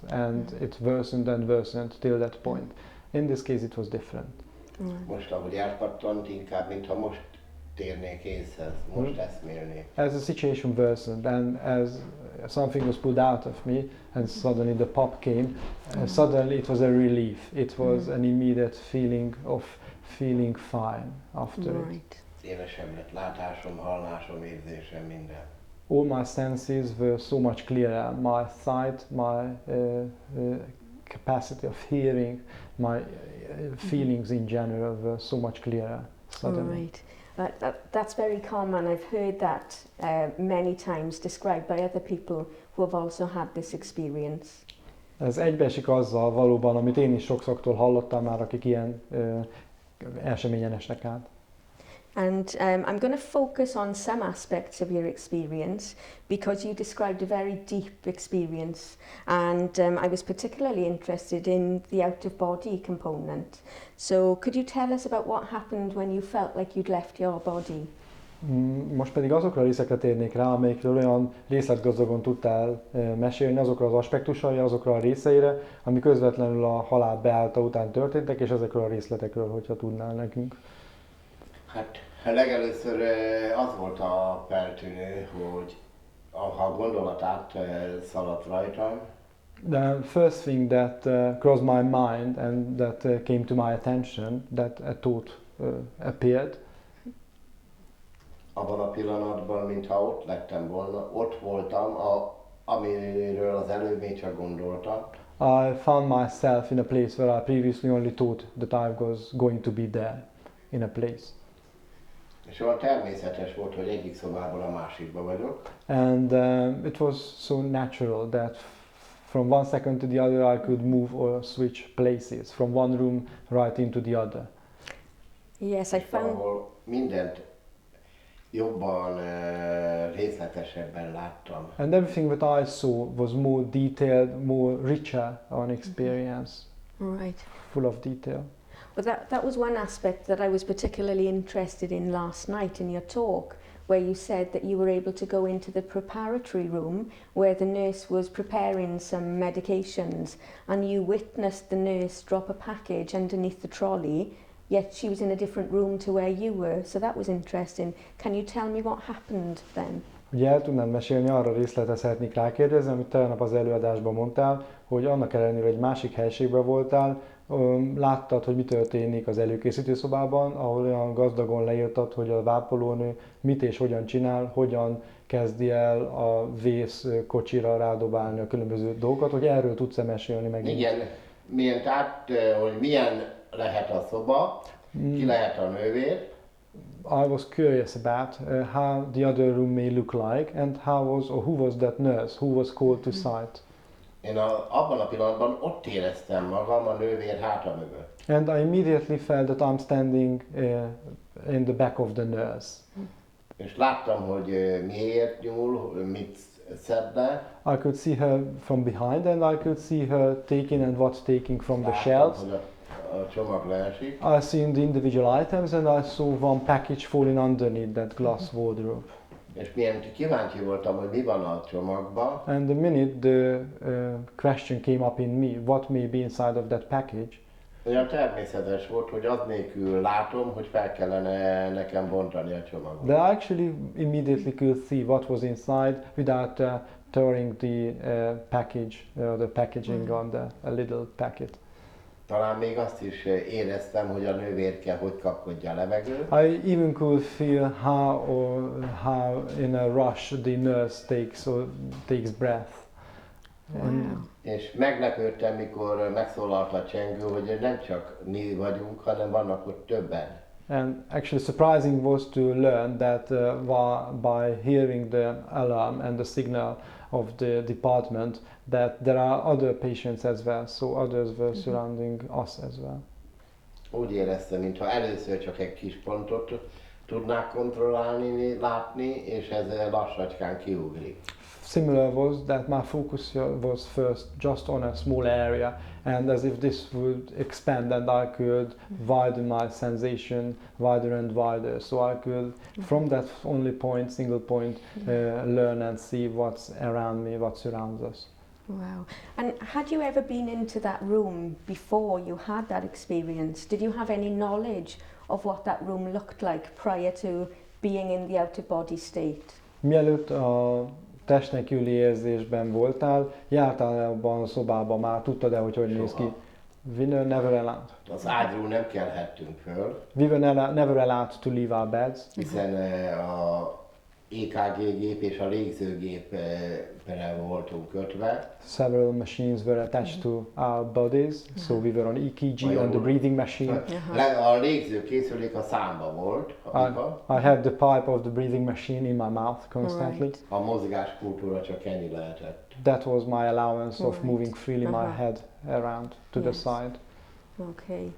and it worsened till that point. In this case it was different. Most, ahogy elpattant, inkább, mintha most térnék észhez, most eszmélnék. As the situation worsened and as something was pulled out of me and suddenly the pop came, suddenly it was a relief. It was an immediate feeling of feeling fine after it. Élesebb lett látásom, hallásom, érzésem, minden. All my senses were so much clearer. My sight, my capacity of hearing, my feelings in general were so much clearer suddenly. Right. That's very common. I've heard that many times described by other people who have also had this experience. Ez egybeesik azzal valóban, amit én is sokszoktól hallottam már, akik ilyen eseményen esnek át. And I'm going to focus on some aspects of your experience because you described a very deep experience, and I was particularly interested in the out-of-body component. So could you tell us about what happened when you felt like you'd left your body? Most pedig azokra a részekre térnék rá, amelyekről olyan részletgazdagon tudtál mesélni, azokra az aspektusai, azokra a részeire, ami közvetlenül a halál beállta után történtek, és ezekről a részletekről, hogyha tudnál nekünk. Hát legelőször az volt a feltűnő, hogy ha a gondolat átszaladt rajtam. The first thing that crossed my mind and that came to my attention, that a thought appeared. Abban a pillanatban, mintha ott lettem volna, ott voltam, amiről az előbb még csak gondoltam. I found myself in a place where I previously only thought that I was going to be there, in a place. És olyan természetes volt, hogy egyik szobából a másikba vagyok. And it was so natural that from one second to the other I could move or switch places, from one room right into the other. Yes, I found... Ahol mindent jobban, részletesebben láttam. And everything that I saw was more detailed, more richer on experience. Right. Full of detail. Well, that was one aspect that I was particularly interested in last night in your talk, where you said that you were able to go into the preparatory room where the nurse was preparing some medications, and you witnessed the nurse drop a package underneath the trolley, yet she was in a different room to where you were, so that was interesting. Can you tell me what happened then? Ugye el tudnám mesélni, arra részletre szeretnék rákérdezni, amit tegnap az előadásban mondtál, hogy annak ellenére, hogy egy másik helységben voltál, láttad, hogy mi történik az előkészítő szobában, ahol olyan gazdagon leírtad, hogy a vápolónő mit és hogyan csinál, hogyan kezdi el a vész kocsira rádobálni a különböző dolgokat, hogy erről tudsz-e mesélni megint? Igen, hogy milyen lehet a szoba, ki lehet a nővér. I was curious about how the other room may look like and who was that nurse, who was called to sight. Én abban a pillanatban ott éreztem magam a nővér háta mögött. And I immediately felt that I'm standing in the back of the nurse. És láttam, hogy miért nyúl, mit szed le. I could see her from behind and I could see her taking and what's taking from the shelves. A csomag leesik. I seen the individual items and I saw one package falling underneath that glass wardrobe. És milyen kíváncsi voltam, hogy mi van a csomagban. And the minute the question came up in me, what may be inside of that package. Olyan természetes volt, hogy az nélkül látom, hogy fel kellene nekem bontani a csomagot. But I actually immediately could see what was inside without tearing the package, the packaging on a little packet. Talán még azt is éreztem, hogy a nővérke hogy kapkodja a levegőt. I even could feel how in a rush the nurse takes breath. Wow. És meglepődtem, mikor megszólalt a csengő, hogy nem csak mi vagyunk, hanem vannak ott többen. And actually surprising was to learn that by hearing the alarm and the signal of the department that there are other patients as well, so others were surrounding us as well. Úgy éreztem, mintha először csak egy kis pontot tudnák kontrollálni, látni, és ez lassacskán kiugrik. Similar was that my focus was first just on a small area, and as if this would expand and I could widen my sensation wider and wider, so I could from that only point, single point, learn and see what's around me, what surrounds us. Wow. And had you ever been into that room before you had that experience? Did you have any knowledge of what that room looked like prior to being in the out-of-body state? Mielőtt a testnek kívüli érzésben voltál, jártál abban a szobában már, tudtad-e, hogy néz ki? Soha. We were never allowed. Az ágyról nem kelhettünk föl, We were never allowed to leave our beds. hiszen a EKG gép és a légzőgépre voltunk kötve. Several machines were attached to our bodies, so we were on EKG, on the breathing machine. A légzőkészülék a számba volt, I had the pipe of the breathing machine in my mouth constantly. Right. a mozgáskultúra csak ennyi lehetett. That was my allowance of Right. moving freely my head around to the Yes. side. Okay.